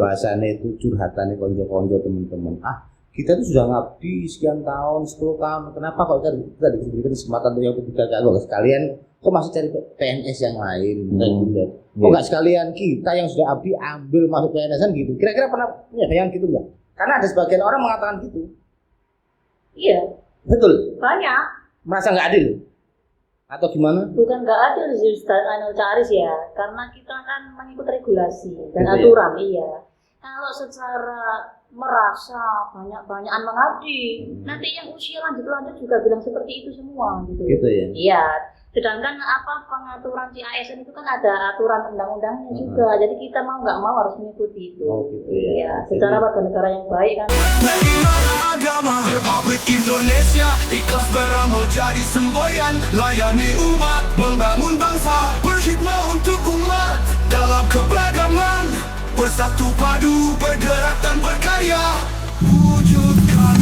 bahasanya itu curhatannya konco-konco teman-teman. Kita tuh sudah ngabdi sekian tahun, 10 tahun. Kenapa kok kita diberikan kesempatan untuk yang ketiga kali? Sekalian kok masih cari PNS yang lain? Kok nggak sekalian kita yang sudah abdi ambil masuk PNS kan gitu? Kira-kira pernah punya bayangan gitu nggak? Karena ada sebagian orang mengatakan gitu. Iya. Betul. Banyak. Merasa nggak adil? Atau gimana? Bukan nggak adil sih, Caris ya. Karena kita kan mengikut regulasi dan gitu aturan, ya? iya. Kalau secara merasa banyak-banyakan mengabdi, nanti yang usia lanjut juga bilang seperti itu semua gitu. Gitu ya. Iya. Sedangkan pengaturan CASN itu kan ada aturan undang-undangnya juga. Jadi kita mau nggak mau harus mengikuti itu. Oh gitu ya. Iya. Secara warga negara yang baik kan. Agama Republik Indonesia ikhlas beramal jadi semboyan, layani umat, membangun bangsa, berkhidmat untuk umat dalam keberagaman. Bersatu padu, bergerak dan berkarya, wujudkan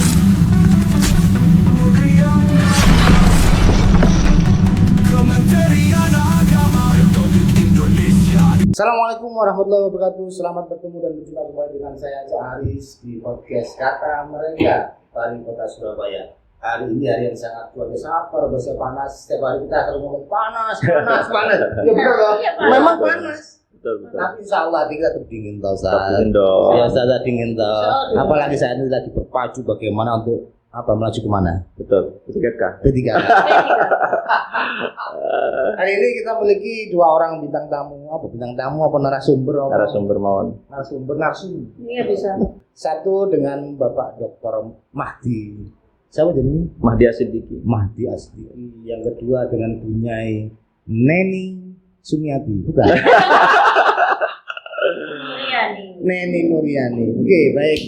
Kementerian Agama Republik Indonesia. Assalamualaikum warahmatullahi wabarakatuh. Selamat bertemu dan berjumpa kembali dengan saya Caris di podcast Kata Mereka dari Kota Surabaya. Hari ini hari yang sangat luar biasa panas. Setiap hari kita selalu ngomong panas. Ya benar loh. Memang panas. Betul. Tapi insya Allah kita terdingin tau Ustaz. Dingin dong. Ya Ustaz dingin tau. Apalagi saat ini lagi berpacu bagaimana untuk melaju kemana? Betul. Ketiga. Hari ini kita memiliki dua orang bintang tamu. Bintang tamu apa narasumber? Narasumber mawon. Narasumber. Iya bisa. Satu dengan Bapak Dr. Mahdi. Siapa jadi? Mahdi Asidiki. Mahdi Asidiki. Yang kedua dengan Bunyai Neni Sumiati. Bukan. Neni Nuriani. Oke, baik.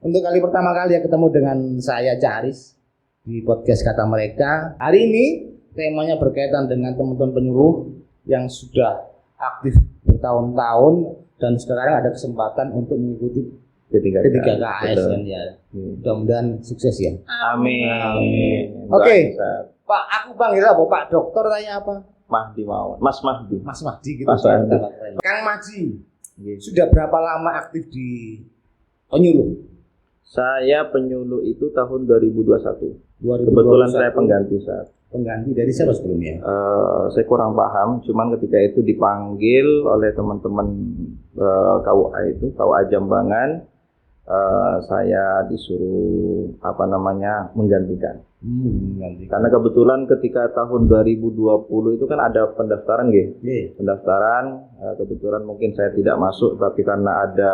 Untuk kali pertama kali ya ketemu dengan saya Caris di podcast Kata Mereka. Hari ini temanya berkaitan dengan teman-teman penyuluh yang sudah aktif bertahun-tahun dan sekarang ada kesempatan untuk mengikuti ketiga KASN ya. Mudah-mudahan sukses ya. Amin. Oke. Pak, aku panggil apa? Pak Dokter tanya apa? Mahdi mawon. Mas Mahdi. Mas Mahdi gitu. Mas Mahdi. Kang Mahdi. Sudah berapa lama aktif di penyuluh? Saya penyuluh itu tahun 2021. 2021. Kebetulan saya pengganti saat. Pengganti dari siapa sebelumnya? Saya kurang paham, cuman ketika itu dipanggil oleh teman-teman KUA itu, KUA Jambangan, saya disuruh menggantikan. Karena kebetulan ketika tahun 2020 itu kan ada pendaftaran pendaftaran, kebetulan mungkin saya tidak masuk, tapi karena ada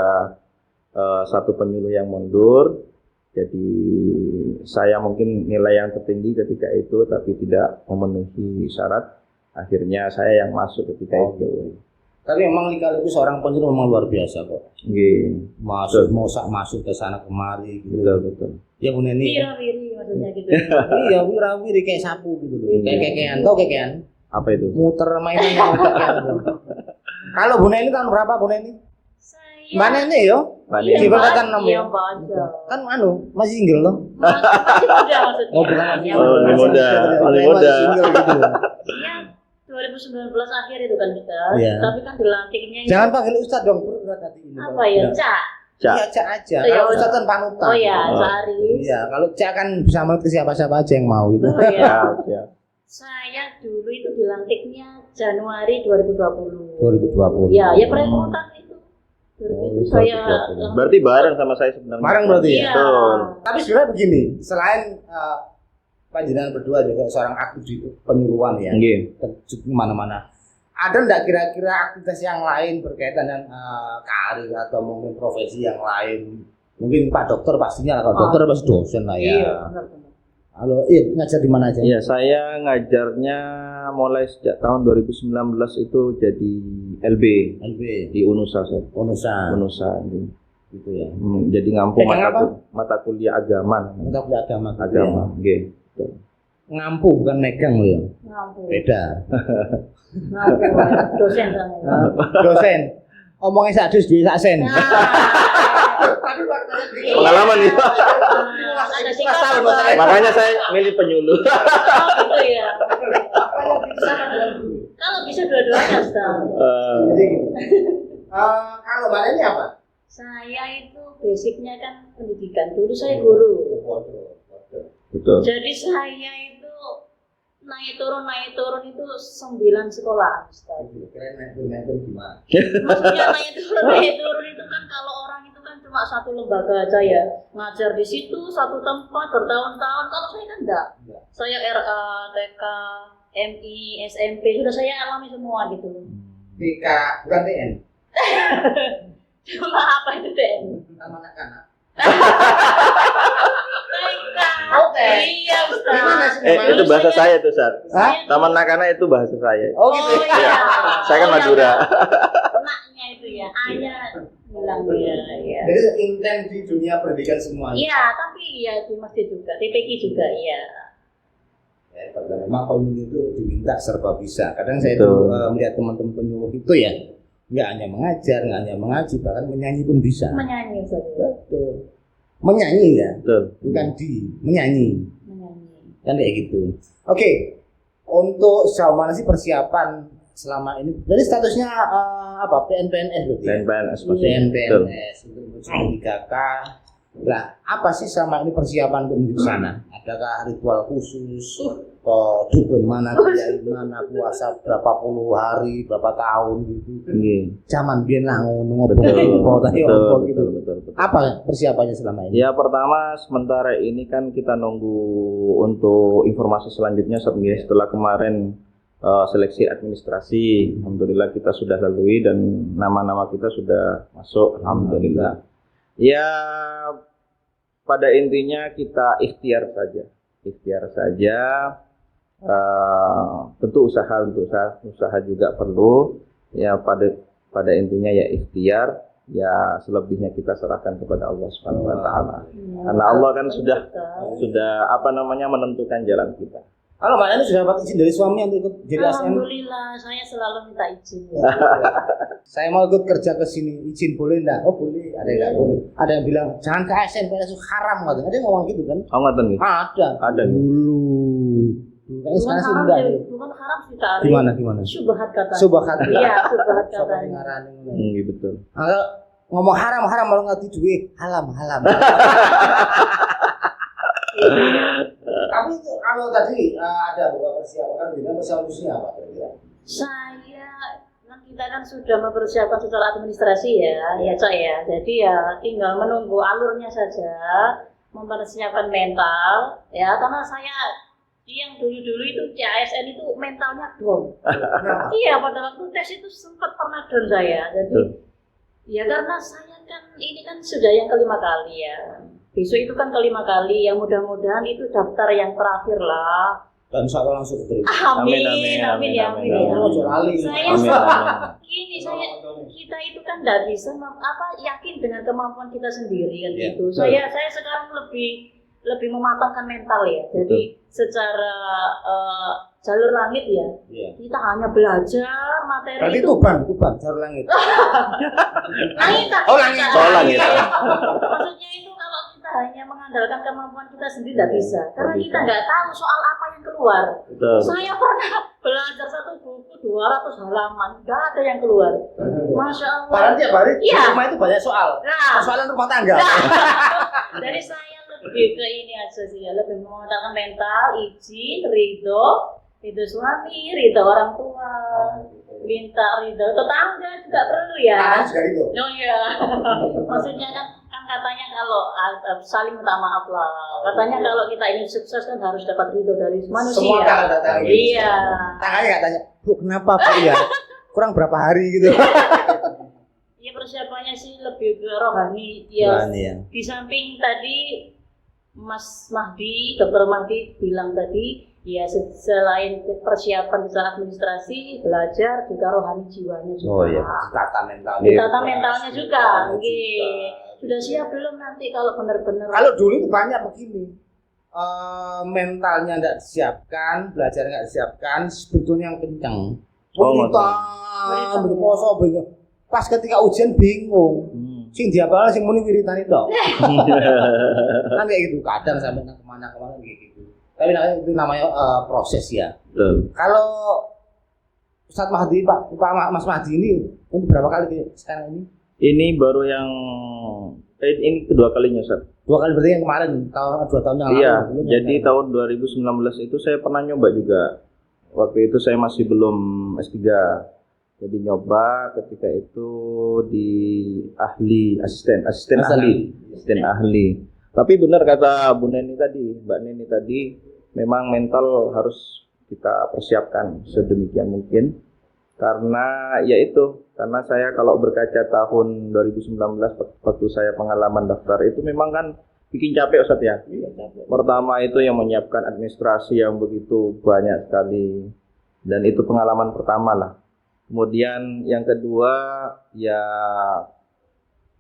satu penyuluh yang mundur, jadi saya mungkin nilai yang tertinggi ketika itu tapi tidak memenuhi syarat, akhirnya saya yang masuk ketika itu. Tapi memang lika-liku seorang penyuluh memang luar biasa kok. Masuk ke sana kemari gitu. Betul. Ya Bu Neni. Wira-wiri maksudnya gitu. Iya, wira-wiri kayak sapu gitu loh. Kayak kekean, tau kekean? Apa itu? Muter mainan kekean. Kalau Bu Neni tahun berapa Bu Neni? Mbak Neni yo? Iya, Dibangkatan 6 ya? Kan masih single loh. Masih muda maksudnya. Oh, bukan masih muda. Single gitu loh. Iya, 2019 akhir itu kan Ustaz. Iya. Tapi kan dilantiknya Jangan panggil Ustaz dong, berat hati ini. apa ya? Cak. Iya, Cak aja. Iya, Kalau Ustaz kan panutan. Oh iya, Caris. Iya, kalau Cak kan bisa mau ke siapa-siapa aja yang mau gitu. Oh iya. Ya. Saya dulu itu dilantiknya Januari 2020. 2020. Ya perekrutan itu. Itu saya Berarti bareng sama saya sebenarnya. Bareng berarti ya? Iya. Betul. Tapi sebenarnya begini, selain panjenengan berdua juga seorang aktif di penyuluhan ya, terjun kemana-mana. Ada enggak kira-kira aktivitas yang lain berkaitan dengan karir atau mungkin profesi yang lain? Mungkin Pak Dokter pastinya lah, kalau dokter pasti dosen lah ya. Iya, benar. Halo, ngajar di mana aja? Iya, saya ngajarnya mulai sejak tahun 2019 itu jadi LB di Unusa. Unusa. Gitu ya. Jadi ngampu mata kuliah agama. Mata kuliah agama. Nggih. Ngampu bukan megang loh ya. Ngampu. Beda. Ngampu. Dosen sana. Dosen. Omongnya sadus di saksen. Pengalaman itu. Ada Makanya saya milih penyuluh. gitu ya. Kalau bisa dua-duanya Ustaz. Jadi kalau Mbak Neni apa? Saya itu basicnya kan pendidikan. Dulu saya guru. Betul. Jadi saya itu naik turun itu 9 sekolah, Ustaz. Keren naik turun gimana? Maksudnya naik turun itu kan kalau orang itu kan cuma satu lembaga aja ya, ngajar di situ satu tempat bertahun-tahun. Kalau saya kan enggak. Saya RA, TK, MI, SMP sudah saya alami semua gitu. TK bukan TN. Cuma apa itu TN? Taman anak-anak. TK. Oke. Iya, Ustaz. Gimana sih? Itu bahasa saya tuh, Sat. Hah? Taman Nakana itu bahasa saya. Oh gitu. Oh, iya. Saya kan Madura. Anaknya itu ya, ayah bilang ya. Jadi intens di dunia pendidikan semuanya. Iya, tapi ya di masjid juga, TPQ juga, iya. Ya, pada memang pemimpin itu diminta serba bisa. Kadang saya Betul. melihat teman-teman penyuluh itu ya, nggak hanya mengajar, nggak hanya mengaji, bahkan menyanyi pun bisa. Menyanyi, Ustaz. Betul. Menyanyi ya, Betul. bukan menyanyi. Menyanyi. Kan kayak gitu. Oke, untuk sejauh mana sih persiapan selama ini? Jadi statusnya apa? PNPNS berarti? ya? PNPNS masih. Betul. PNPNS untuk menuju 3K. Lah, apa sih sama ini persiapan untuk menuju ke sana? Adakah ritual khusus? Dukun mana, kiai mana, puasa berapa puluh hari, berapa tahun gitu? Nggih. Zaman biyen lah ngono Betul. ngopo Betul, gitu. betul. Apa persiapannya selama ini? Ya pertama sementara ini kan kita nunggu untuk informasi selanjutnya setelah kemarin seleksi administrasi, alhamdulillah kita sudah lalui dan nama-nama kita sudah masuk, alhamdulillah. Ya pada intinya kita ikhtiar saja. Tentu usaha juga perlu. Ya pada intinya ya ikhtiar. Ya selebihnya kita serahkan kepada Allah Subhanahu wa taala. Karena Allah kan sudah menentukan jalan kita. Kalau Mbak Yani sudah dapat izin dari suami untuk ikut jadi ASN? Alhamdulillah, saya selalu minta izin. Saya mau ikut kerja ke sini, izin boleh enggak? Oh boleh, ada yang enggak boleh. Ada yang bilang jangan ke ASN, itu haram katanya. Ada yang ngomong gitu kan? Oh ngoten nggih. Ada. nih. Kayaknya sekarang sih haram, enggak ya, deh. bukan haram sih Kak Ari. Gimana? Syubhat kata. Subhat. Iya, syubhat Sopo kata. sing ngarani ngono. Nggih betul. Kalau ngomong haram baru ngerti duit halam. Tapi itu, kalau tadi ada beberapa persiapan dengan persiapan apa kira-kira? Saya kan kita kan sudah mempersiapkan secara administrasi ya Cak ya. Jadi ya tinggal menunggu alurnya saja, mempersiapkan mental ya, karena saya yang dulu itu CASN itu mentalnya down. Iya, pada waktu tes itu sempat pernah down saya. Jadi ya karena saya kan ini kan sudah yang kelima kali ya. Besok itu kan kelima kali, ya mudah-mudahan itu daftar yang terakhir lah. Dan insya Allah langsung diterima. Amin ya. Kita itu kan tidak bisa yakin dengan kemampuan kita sendiri kan gitu. Saya sekarang lebih mematangkan mental ya. Jadi secara jalur langit ya, kita hanya belajar materi. Berarti itu. Tuban jalur langit. Langit. Langit. Maksudnya itu kalau kita hanya mengandalkan kemampuan kita sendiri tidak bisa, karena kita nggak tahu soal apa yang keluar. Betul. Saya pernah belajar satu buku 200 halaman, nggak ada yang keluar. Masya Allah. Padahal tiap hari di Iya. rumah itu banyak soal. Nah. Persoalan rumah tangga. Dari saya lebih ke ini aja sih ya, lebih memantapkan mental, izin, ridho suami, ridho orang tua, minta ridho tetangga juga perlu ya. Juga itu. Oh iya, maksudnya kan katanya kalau saling minta maaf lah. Katanya kalau kita ingin sukses kan harus dapat ridho dari manusia. Semua tak datang. Iya. Tangannya nggak tanya, Bu kenapa Bu ya? Kurang berapa hari gitu. Ya persiapannya sih lebih ke rohani ya. Rohani, ya. Di samping tadi Mas Mahdi, Dr. Mahdi bilang tadi, ya selain persiapan secara administrasi, belajar juga rohani jiwanya juga. Oh iya, ditata mentalnya. Ditata mentalnya juga. Sudah siap belum nanti kalau benar-benar? Kalau dulu itu banyak begini. Mentalnya nggak disiapkan, belajar nggak disiapkan, sebetulnya yang kencang. Wiritan, berposo, bingung. Pas ketika ujian bingung. Sing diapal sing muni wiritan itu. Kan kayak gitu, kadang sampai kemana kayak gitu. Tapi itu namanya proses ya. Kalau Ustadz Mahdi, Pak Mas Mahdi ini untuk berapa kali sekarang ini? Ini baru yang ini kedua kalinya, Ustaz. 2 kali berarti yang kemarin 2 tahun yang lalu. Iya, belum jadi ya? tahun 2019 itu saya pernah nyoba juga. Waktu itu saya masih belum S3. Jadi nyoba ketika itu di asisten ahli. Tapi benar kata Bu Neni tadi, Mbak Neni tadi, memang mental harus kita persiapkan sedemikian mungkin. Karena karena saya kalau berkaca tahun 2019 waktu saya pengalaman daftar itu memang kan bikin capek, Ustaz ya. Iya, capek. Pertama itu yang menyiapkan administrasi yang begitu banyak sekali, dan itu pengalaman pertama lah. Kemudian yang kedua ya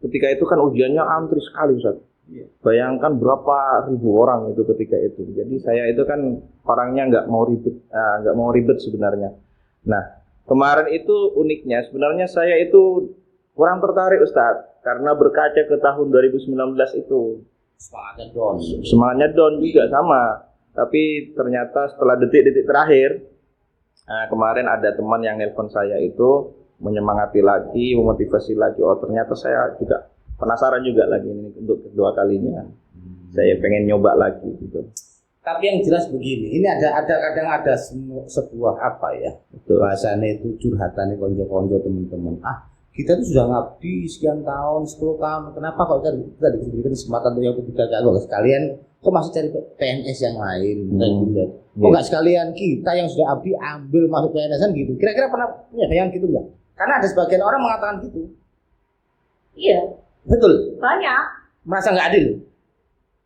ketika itu kan ujiannya antri sekali, Ustaz. Iya. Bayangkan berapa ribu orang itu ketika itu. Jadi saya itu kan orangnya nggak mau ribet sebenarnya. Nah, kemarin itu uniknya sebenarnya saya itu kurang tertarik, Ustaz, karena berkaca ke tahun 2019 itu semangatnya down juga sama. Tapi ternyata setelah detik-detik terakhir, kemarin ada teman yang nelpon saya itu menyemangati lagi, memotivasi lagi. Oh, ternyata saya juga penasaran juga lagi ini untuk kedua kalinya. Saya pengen nyoba lagi gitu. Tapi yang jelas begini, ini kadang ada sebuah apa ya? Betul. Bahasanya itu curhatannya konco-konco teman-teman. Kita tuh sudah ngabdi sekian tahun, 10 tahun. Kenapa kok kita diberikan kesempatan untuk yang ketiga kali? Sekalian kok masih cari PNS yang lain? Kok nggak sekalian kita yang sudah abdi ambil masuk PNS-an gitu? Kira-kira pernah punya bayangan gitu nggak? Karena ada sebagian orang mengatakan gitu. Iya, Betul. banyak. Merasa nggak adil?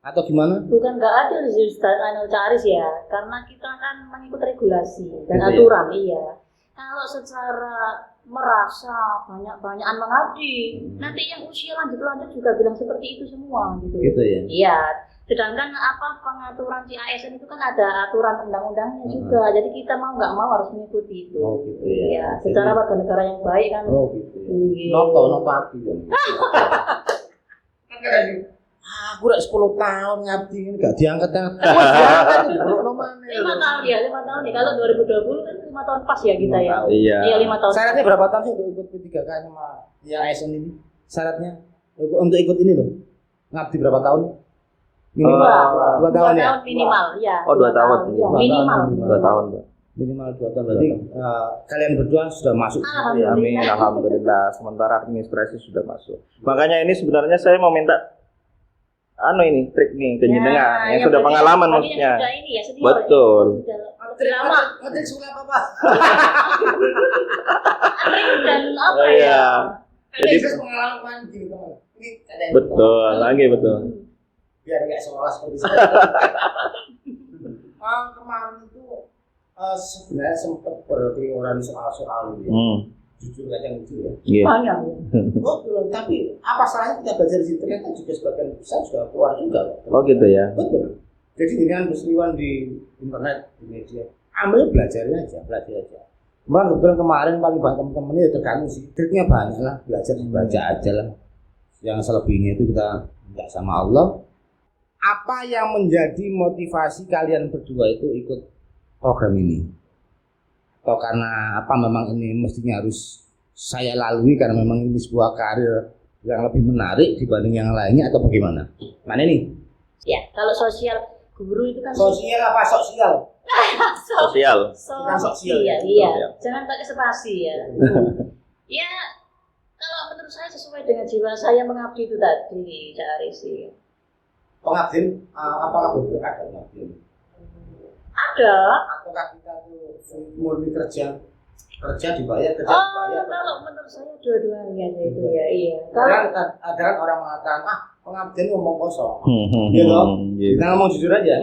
Atau gimana? Bukan nggak adil sih Ustaz Caris ya, karena kita kan mengikut regulasi dan Gitu ya? aturan. Iya. Kalau secara merasa banyak-banyakan mengabdi, nanti yang usia lanjut juga bilang seperti itu semua gitu. Gitu ya? Iya. Sedangkan pengaturan CASN itu kan ada aturan undang-undangnya juga. Jadi kita mau nggak mau harus mengikuti itu. Oh gitu ya. Iya. Secara warga negara yang baik kan. Oh gitu ya. Iya. Noto hati kan. Aku udah 10 tahun ngabdi ini gak diangkat. Diangkat itu berapa mana? 5 tahun ya, 5 tahun nih. Kalau 2020 kan 5 tahun pas ya kita ya. Iya. Iya 5 tahun. Syaratnya berapa tahun sih untuk ikut P3K sama yang ASN ini? Syaratnya untuk ikut ini loh. Ngabdi berapa tahun? Minimal 2 tahun ya? Minimal, ya. Oh, 2 tahun. Ya, minimal. 2 tahun, Pak. Minimal 2 tahun. Berarti kalian berdua sudah masuk. Ya, amin, alhamdulillah. Sementara administrasi sudah masuk. Makanya ini sebenarnya saya mau minta ini trik nih ke jenengan yang sudah pengalaman maksudnya. Sudah ini ya, senior, Betul. Ya, sudah lama. Ngetrik suka apa? Trik dan apa Oh, ya? iya. Jadi Jadi pengalaman gitu teman. Ini ada yang betul, lagi betul. biar nggak seolah seperti saya. Kemarin itu sebenarnya sempat berkeliaran soal-soal ini. Jujur aja lucu ya. Iya. Banyak. Oh, tapi apa salahnya kita belajar di situ? Ternyata juga sebagian besar sudah keluar juga. Oh gitu ya. Betul. Jadi dengan peristiwa di internet, di media, ambil belajar aja. Kebetulan kemarin paling banyak teman-teman ini tergantung sih. Triknya banyak lah, belajar baca aja lah. Yang selebihnya itu kita minta sama Allah. Apa yang menjadi motivasi kalian berdua itu ikut program ini? Atau karena apa memang ini mestinya harus saya lalui karena memang ini sebuah karir yang lebih menarik dibanding yang lainnya atau bagaimana? Mana nih? Ya, kalau sosial guru itu kan Sosial apa sosial? Sosial. Sosial. Iya, iya. Jangan pakai spasi ya. Ya, kalau menurut saya sesuai dengan jiwa saya mengabdi itu tadi, Cak Arisi. Pengabdian apakah ada pengabdian? Ada. Ataukah kita tuh murni kerja dibayar Kalau menurut saya dua-duanya itu ya, iya. Kadang ada kan orang mengatakan pengabdian ngomong kosong. Iya loh. Kita ngomong jujur aja.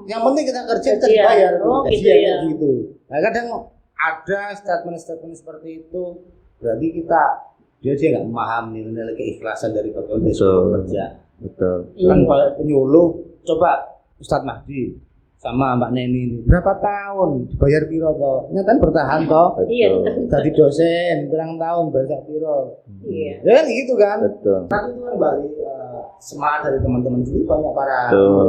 Yang penting kita kerja kita dibayar. Gitu ya. Gitu. Nah, kadang ada statement-statement seperti itu berarti dia nggak memahami nilai keikhlasan dari bagaimana bekerja. Betul. Kan penyuluh coba Ustadz Mahdi sama Mbak Neni ini berapa tahun dibayar piro toh? Nyata bertahan toh. Iya. Tadi dosen berang tahun bayar piro. Iya. Ya kan gitu kan. Betul. Tapi itu kan balik semangat dari teman-teman dulu banyak para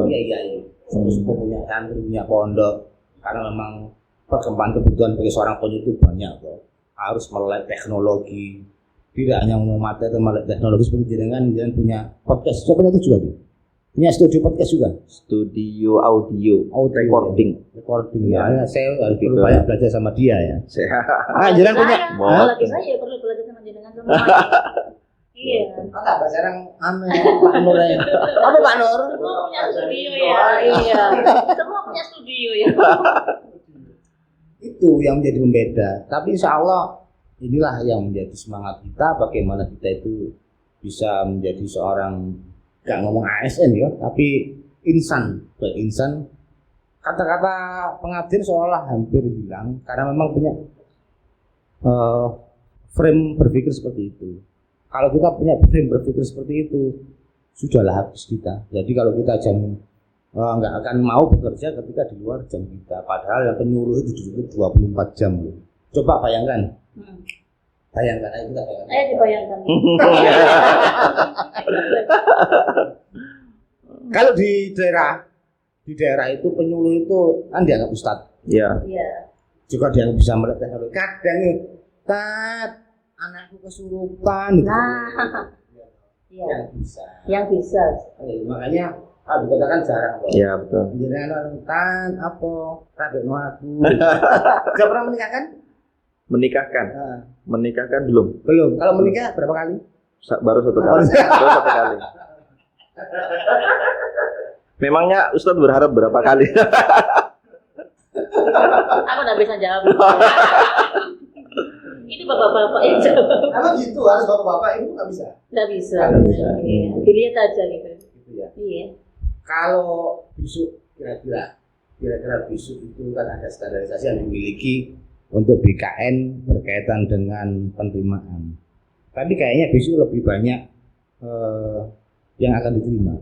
iya. Sepupu punya santri punya pondok karena memang perkembangan kebutuhan bagi seorang pondok itu banyak toh. Harus melek teknologi tidak hanya ngomong materi atau melek teknologi seperti jenengan punya podcast. Saya punya itu juga tuh. Punya studio podcast juga. Studio audio, recording. Recording ya. Saya harus Lebih perlu ke- banyak belajar sama dia ya. Saya Jenengan punya. Mau. Apalagi saya perlu belajar sama jenengan semua. Iya. Enggak bahasa orang anu ya, Pak Nur ya. Apa Pak Nur? Semua punya studio ya. Iya. Semua punya studio ya. Itu yang menjadi pembeda. Tapi insya Allah inilah yang menjadi semangat kita, bagaimana kita itu bisa menjadi seorang, gak ngomong ASN ya, tapi insan. Insan, kata-kata pengabdian seolah hampir hilang karena memang punya frame berpikir seperti itu. Kalau kita punya frame berpikir seperti itu, sudahlah habis kita. Jadi kalau kita nggak akan mau bekerja ketika di luar jam kita. Padahal yang penyuluh itu duduk 24 jam loh. Coba bayangkan. Bayangkan, ayo kita bayangkan. Saya dibayangkan. Kalau di daerah itu penyuluh itu kan dianggap ustadz. ya. Iya. Juga dianggap bisa melek teknologi. Kadang nih, anakku kesurupan. Gitu. Nah. Iya. Yang bisa. Yang bisa. Makanya kalau dikatakan jarang kok. Iya betul. Jenengan rentan apa radekno aku. Sudah pernah menikah kan? Menikahkan, Nah, menikahkan belum? belum. Kalau menikah berapa kali? Baru satu kali. Baru satu kali. Memangnya Ustadz berharap berapa kali? Aku nggak bisa jawab. Ini bapak-bapak yang jawab. Emang gitu harus bapak-bapak itu nggak bisa. Nggak bisa. Nggak bisa. Iya. Dilihat aja gitu. Gitu ya. Iya. Kalau besok kira-kira besok itu kan ada standarisasi yang dimiliki untuk BKN berkaitan dengan penerimaan. Tapi kayaknya besok lebih banyak yang akan diterima.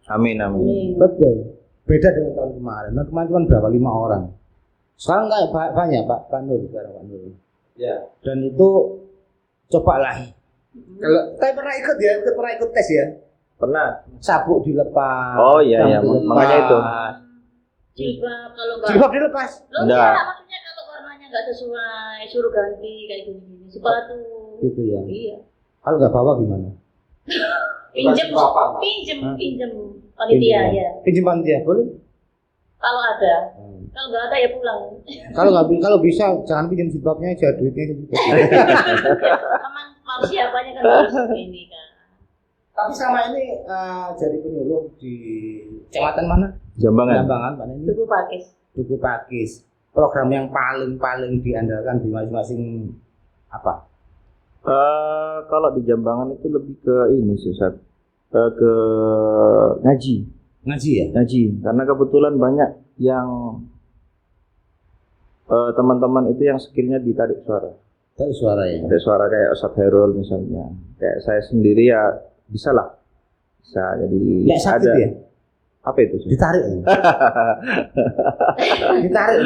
Amin amin. Amin. Betul. Beda dengan tahun kemarin. Tahun kemarin cuma berapa? 5 orang. Sekarang nggak banyak Pak Nur sekarang Pak Nur. Ya. Dan itu cobalah. Kalau saya pernah ikut ya, pernah ikut tes ya. Pernah. Sabuk dilepas. Oh iya iya, rambut makanya itu. dilepas. Jilbab kalau nggak. Jilbab dilepas. Loh, Nggak. enggak, maksudnya kalau warnanya nggak sesuai, suruh ganti kayak gini-gini. Sepatu. Gitu ya. Iya. Kalau nggak bawa gimana? Pinjem, Hah? pinjem panitia ya. Pinjam panitia boleh? Kalau ada, kalau nggak ada ya pulang. Kalau bisa jangan pinjam jilbabnya aja, duitnya juga. Emang mau siapanya kan harus ini kan. Tapi selama ini jadi penyuluh di kecamatan mana? Jambangan. Jambangan, Pak Neni. Tubuh pakis. Duku Pakis. Program yang paling diandalkan di masing-masing apa? Kalau di Jambangan itu lebih ke ini sih Ustadz. Ke ngaji. Ngaji ya? Ngaji. Karena kebetulan banyak yang teman-teman itu yang skillnya ditarik suara. Tahu suara ya. Tarik suara kayak Ustadz Herul misalnya. Kayak saya sendiri ya bisa lah. Bisa jadi Ya sakit ada. ya? Apa itu sih? Ditarik. Ditarik.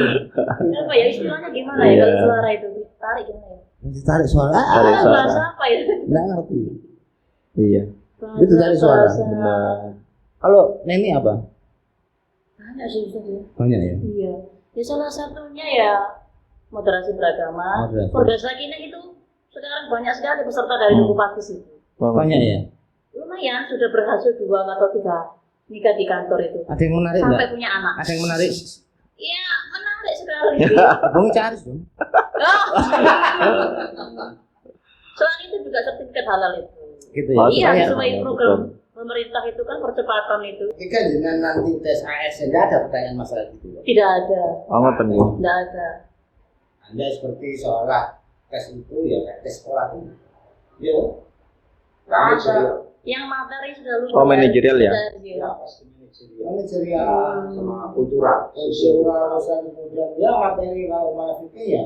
Apa ya istilahnya gimana ya Iya. kalau suara itu ditarik gimana ya? Ditarik suara. Tarik suara. Bahasa apa ya? Nggak ngerti. Iya. Itu tarik suara. Benar. Kalau Neni apa? Banyak sih Ustaz ya. Banyak ya. Iya. Ya salah satunya ya moderasi beragama. Moderasi. Keluarga Sakinah itu sekarang banyak sekali peserta dari Tubuh Pakis itu. Banyak ya. Lumayan sudah berhasil 2 atau 3 nikah di kantor itu. Ada yang menarik Sampai nggak? punya anak. Ada yang menarik? Iya, menarik sekali. Bung cari dong. Oh. Selain itu juga sertifikat halal itu. Gitu Oh, ya. Iya, supaya- sesuai program pemerintah itu kan percepatan itu. Jika dengan nanti tes ASN nggak ada pertanyaan masalah itu. Tidak ada. Oh, ngoten nih. Tidak ada. Anda seperti seolah tes itu ya kayak tes sekolah itu. Ya. Nggak ada. Yang materi sudah lulus. Oh, manajerial ya? Sudah, iya. Manajerial sama kultural. Kultural kemudian ya materi kalau fikih ya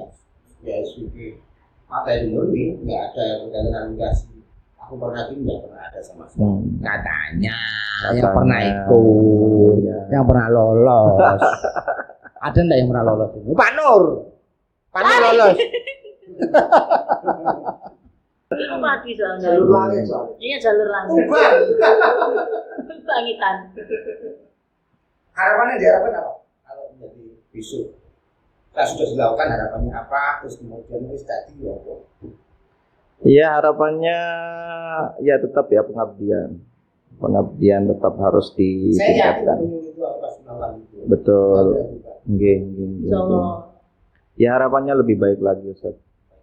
fikih. Materi murni nggak ada berkaitan kasih. Aku pernah nggak pernah ada sama sekali. Katanya yang pernah ikut, Iya. yang pernah lolos. Ada enggak yang pernah lolos? Pak Nur. Pak Nur lolos. Itu pagi soalnya. Jalur langit soalnya. Iya, jalur langit. Bukan. Langitan. Harapannya diharapkan apa? Kalau menjadi besok. Kita sudah dilakukan harapannya apa, terus kemudian wis tadi ya apa? Iya, harapannya ya tetap ya pengabdian. Pengabdian tetap harus Saya yakin ditingkatkan. penyuluh itu akan melakukan itu. Betul. Tidak. Nggih. Insyaallah. Ya harapannya lebih baik lagi, Ustaz.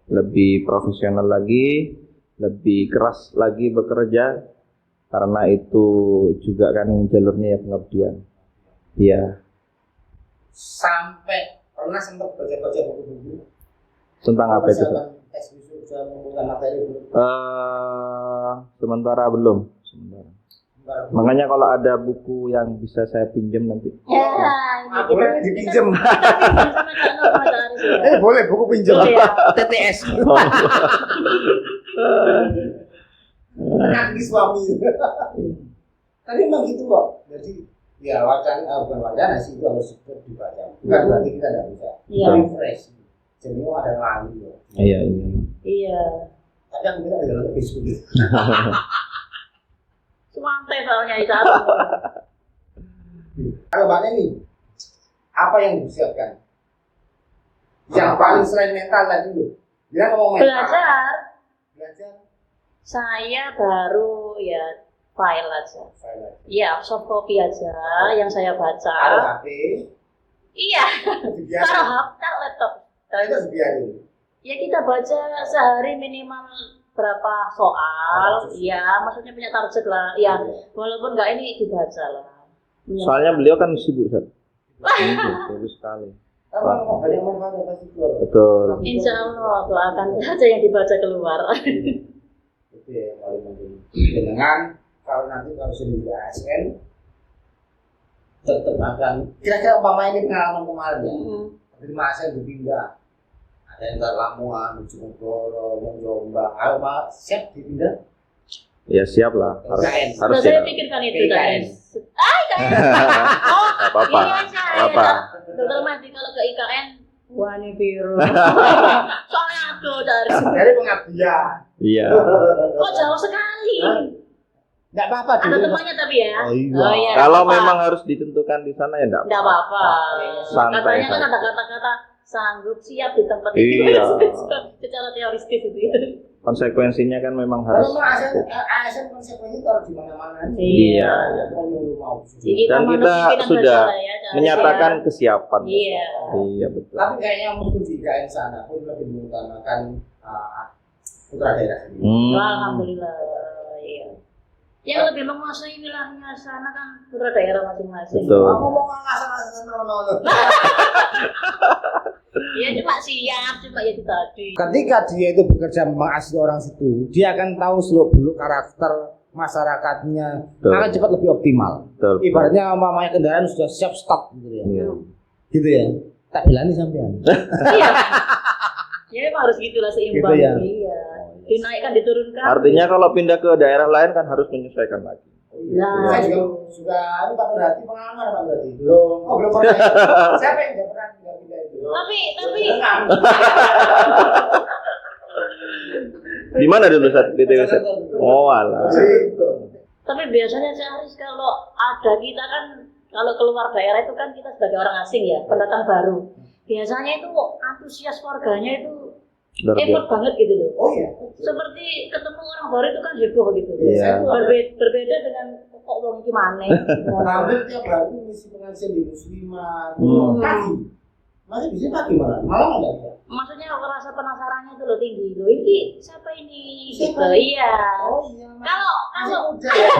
Lebih profesional lagi, lebih keras lagi bekerja, karena itu juga kan jalurnya ya pengabdian. Iya. Sampai pernah sempat baca-baca buku-buku Tentang apa itu? Ustaz? persiapan tes bisu bisa mengumpulkan materi itu. Sementara belum. Sementara. Makanya kalau ada buku yang bisa saya pinjam nanti. Ya, ini Boleh dipinjam. sama Mas Aris ya. Boleh buku pinjam. Boleh ya. TTS. Kaki suami. Tapi memang gitu kok. Jadi ya wacana bukan wacana sih, itu harus dibaca. Bukan berarti kita nggak bisa. Iya. Refresh. Jadi ada lagi loh. Iya. Iya. Tapi aku kita tidak lebih sulit. Santai soalnya di saat Kalau Mbak Neni, apa yang disiapkan? Yang paling selain mental tadi loh. Dia ngomong mental. Belajar. saya baru ya file aja. Saya Ya, soft copy aja yang saya taruh baca. HP, Iya, dibiarin. taruh HP, laptop. Kalau itu dibiarin. Ya kita baca sehari minimal berapa soal. Ya, maksudnya punya target lah. Ya, walaupun nggak ini dibaca lah. Soalnya beliau kan sibuk, Ustaz. Sibuk sekali. Kalau mau banyak manfaat pasti keluar. Betul. Insya Allah doakan saja yang dibaca keluar. Itu yang paling penting. Dengan kalau nanti kalau sudah di ASN tetap akan kira-kira umpama ini pengalaman kemarin ya. Dari ASN dipindah. Ada yang dari Lamongan, Bojonegoro, Jombang. Kalau mau siap dipindah. Ya siap lah. Harus IKN. harus Saya siap. pikirkan itu IKN. tadi. Oh, Apa-apa. ini aja. Apa? Dokter Mahdi kalau ke IKN, wah ini biru. Soalnya tuh dari Dari pengabdian. Iya. kok jauh sekali. Enggak apa-apa. Ada temannya tapi ya. Oh, iya. iya, Kalau nggak apa-apa. memang harus ditentukan di sana ya enggak Nggak apa-apa. Santai, Katanya kan santai. ada kata-kata sanggup siap di tempat Iya. Secara teoristis itu ya. Konsekuensinya kan memang harus. Kalau ASN konsekuensinya taruh di mana-mana. Iya. Penyuluh mau. Jadi Dan manut kita pimpinan sudah masalah ya, cara Menyatakan saya. kesiapan. Iya. Iya betul. Tapi kayaknya mungkin di IKN sana pun lebih mengutamakan putra daerah sendiri. Wah, alhamdulillah. Iya. Yang lebih menguasai wilayahnya sana kan putra daerah masing-masing. Betul. Aku mau ngasal-ngasal nono. Iya cuma siap, cuma ya itu tadi. Ketika dia itu bekerja memang asli orang situ, dia akan tahu seluk-beluk karakter masyarakatnya, Betul. akan cepat lebih optimal. Betul. Ibaratnya umpamanya kendaraan sudah siap stop gitu ya. Iya. Gitu ya. Tak bilani sampean. Iya. Ya emang harus gitulah seimbang. Gitu ya. Iya. Dinaikkan, diturunkan. Artinya kalau pindah ke daerah lain kan harus menyesuaikan lagi. Nah, Saya juga ini Pak Berarti pengalaman Pak Berarti. Belum. Oh belum pernah. Siapa yang tidak pernah pindah itu? tapi Di mana dulu saat BTW Ustaz? Oh alah. tapi biasanya Aris kalau ada kita kan kalau keluar daerah itu kan kita sebagai orang asing ya, pendatang baru. Biasanya itu antusias warganya itu Luar biasa. effort banget gitu loh. Oh iya. Seperti ketemu orang baru itu kan heboh gitu. Iya. Berbeda dengan kok wong iki maneh. Hampir tiap hari misi pengajian di Muslimat. Pagi. Masih bisa pagi malah. Malam enggak bisa. Maksudnya rasa penasarannya itu loh tinggi. Loh ini siapa ini? Siapa? Gitu. Iya. Oh iya. Kalau muda ya.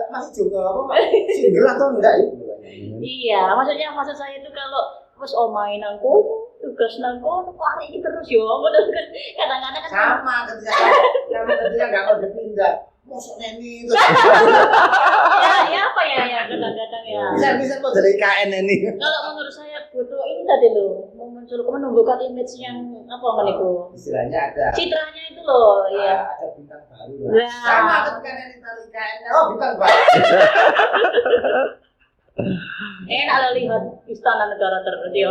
Masih juga apa? Single atau enggak itu? iya, maksud saya itu kalau wis omahe nang kono, tugas nang kono, kok hari ini terus yo. Kan kadang-kadang kan Sama ketika nggak mau dipindah. Mosok Neni itu. ya apa ya kadang-kadang ya. Bisa mau dari IKN ini. Kalau menurut saya butuh ini tadi loh, menumbuhkan image yang apa meniku. Istilahnya ada. Citranya itu loh, ya. Ada bintang baru. Nah. Sama ketika Neni taruh IKN. Oh bintang baru. Enak lah lihat istana negara terus ya.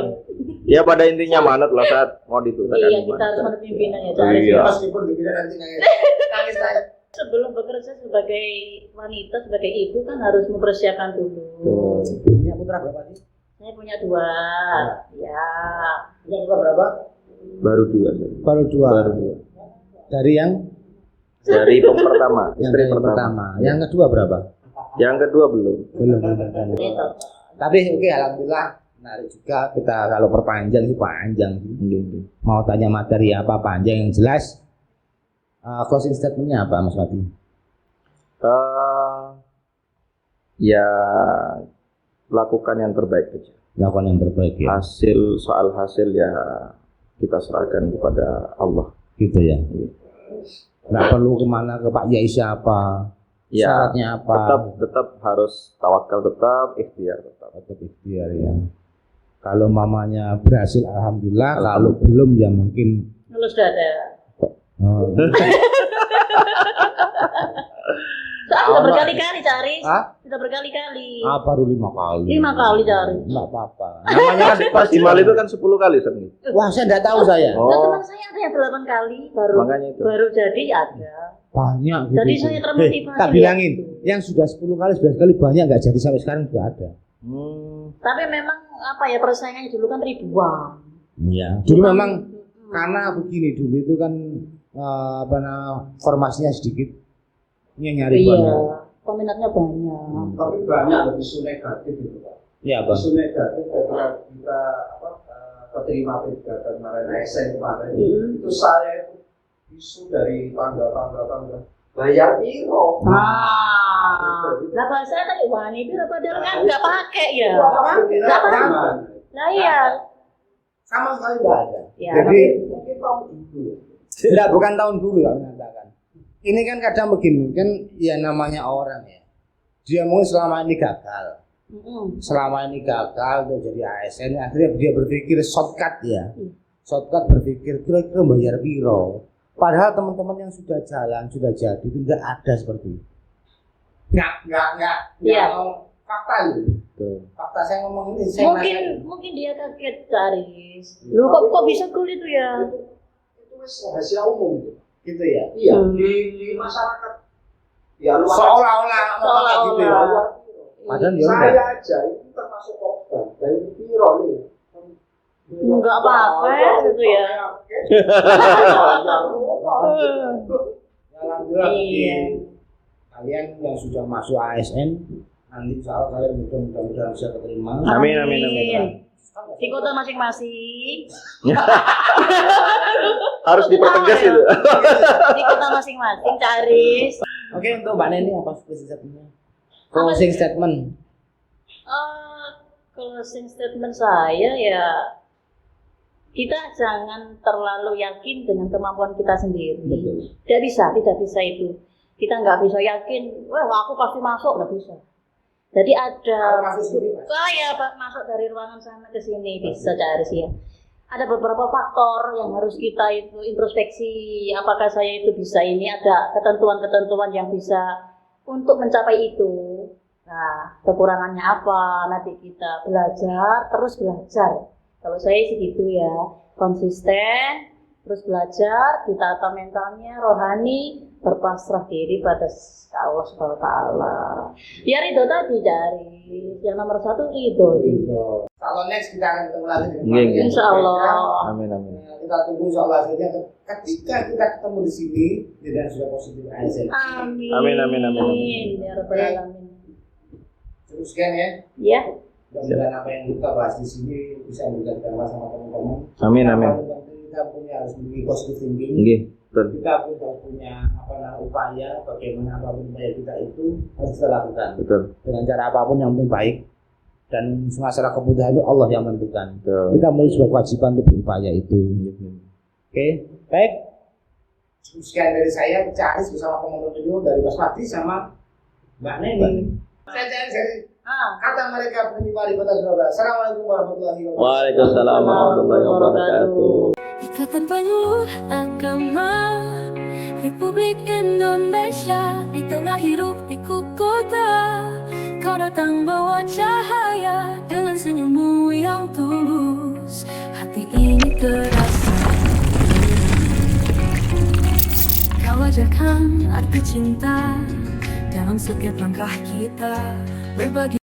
Ya pada intinya manut lah saat mau dituliskan. Iya, kita harus menurut pimpinan ya. Iya. Meskipun dipindah nanti nangis saya. Sebelum bekerja sebagai wanita, sebagai ibu kan harus mempersiapkan dulu. Punya putra berapa sih? Saya punya 2. Ya. Punya putra berapa? Baru 2. Baru 2. Baru 2. Dari yang pertama, istri pertama. Yang kedua berapa? Yang kedua belum. Belum. Gitu. Tapi oke, alhamdulillah menarik juga kita kalau perpanjang sih panjang. Mau tanya materi apa panjang yang jelas. Closing statementnya apa Mas Mati? Ya lakukan yang terbaik aja. Lakukan yang terbaik ya. Soal hasil ya kita serahkan kepada Allah. Gitu ya. Nggak perlu kemana ke Pak Yai siapa. Ya, syaratnya apa? Tetap harus tawakal, tetap ikhtiar, tetap ikhtiar ya. Kalau mamanya berhasil alhamdulillah, kalau belum ya mungkin Lulus dada. oh. Sudah berkali-kali cari. Hah? Sudah berkali-kali. Baru 5 kali. 5 kali cari. Enggak apa-apa. Namanya kan maksimal itu kan 10 kali Sani. Wah, saya enggak tahu saya. Nah, teman saya ada yang 8 kali Makanya itu. baru jadi ada. Banyak gitu. Jadi saya termotivasi. Tak bilangin, yang sudah 10 kali, 11 kali banyak enggak jadi sampai sekarang juga ada. Tapi memang apa ya persaingannya dulu kan ribuan. Iya. Dulu memang karena begini dulu itu kan formasinya sedikit. Nyari banyak. Peminatnya banyak. Tapi banyak lebih isu negatif itu Pak. Iya, Bang. Isu negatif ketika kita keterima P3 kemarin ASN kemarin itu saya itu isu dari tangga bayar piro. Lah bahasa tadi wani piro padahal kan enggak pakai ya. Enggak pakai. Nah iya. Sama sekali enggak ada. Ya, Jadi Mungkin tahun dulu. tidak bukan tahun dulu ya mengatakan. Ini kan kadang begini kan ya namanya orang ya. Dia mungkin selama ini gagal. Selama ini gagal tuh jadi ASN akhirnya dia berpikir shortcut ya. Shortcut berpikir kira-kira bayar piro. Padahal teman-teman yang sudah jalan, sudah jadi itu enggak ada seperti itu. Enggak. Iya. Fakta itu. Fakta saya ngomong ini saya Mungkin dia kaget Caris. Lu kok bisa cool itu ya? Itu rahasia umum itu. gitu ya. Iya, di masyarakat. Ya Seolah-olah gitu ya. Padahal ya saya aja itu termasuk korban dari piro nih. Enggak apa-apa gitu ya. Alhamdulillah. Iya. Kalian yang sudah masuk ASN nanti soal kalian mudah-mudahan bisa keterima. Amin. Di kota masing-masing. Harus dipertegas itu. Di kota masing-masing Caris. Oke, untuk Mbak Neni apa closing statement-nya? Closing statement. Closing statement saya ya kita jangan terlalu yakin dengan kemampuan kita sendiri. Tidak bisa itu. Kita nggak bisa yakin, wah aku pasti masuk, nggak bisa. Jadi ada saya masuk dari ruangan sana ke sini bisa Caris ya. Ada beberapa faktor yang harus kita itu introspeksi. Apakah saya itu bisa ini? Ada ketentuan-ketentuan yang bisa untuk mencapai itu. Nah, kekurangannya apa? Nanti kita terus belajar. Kalau saya sih gitu ya, konsisten, terus belajar, ditata mentalnya, rohani, berpasrah diri pada Allah Subhanahu wa taala. Ya ridho tadi cari. Yang nomor 1 ridho. Kalau next kita akan ketemu lagi dengan Iya. Insyaallah. Amin. Kita tunggu insyaallah hasilnya ketika kita ketemu di sini dan sudah positif ASN. Amin. Ya rabbal alamin. Cukup sekian ya. Ya. Mudah-mudahan apa yang kita bahas di sini bisa memberikan sama teman-teman. Amin. Kita punya harus memiliki positive thinking. Nggih, betul. Kita pun harus punya upaya bagaimana apapun upaya kita itu harus kita lakukan. Betul. Dengan cara apapun yang penting baik dan masalah kemudahan itu Allah yang menentukan. Betul. Kita memiliki sebuah kewajiban untuk berupaya itu. Oke, baik. Sekian dari saya Caris bersama teman-teman dari Mas Fadli sama Mbak Neni. Saya Caris. Kata mereka penyebar di kota Surabaya. Assalamualaikum warahmatullahi wabarakatuh. Waalaikumsalam warahmatullahi wabarakatuh. Ikatan Penyuluh Agama Republik Indonesia, itulah hidup di kota. Kau datang bawa cahaya dengan senyummu yang tulus. Hati ini terasa. Kau ajarkan arti cinta dalam setiap langkah kita. Berbagi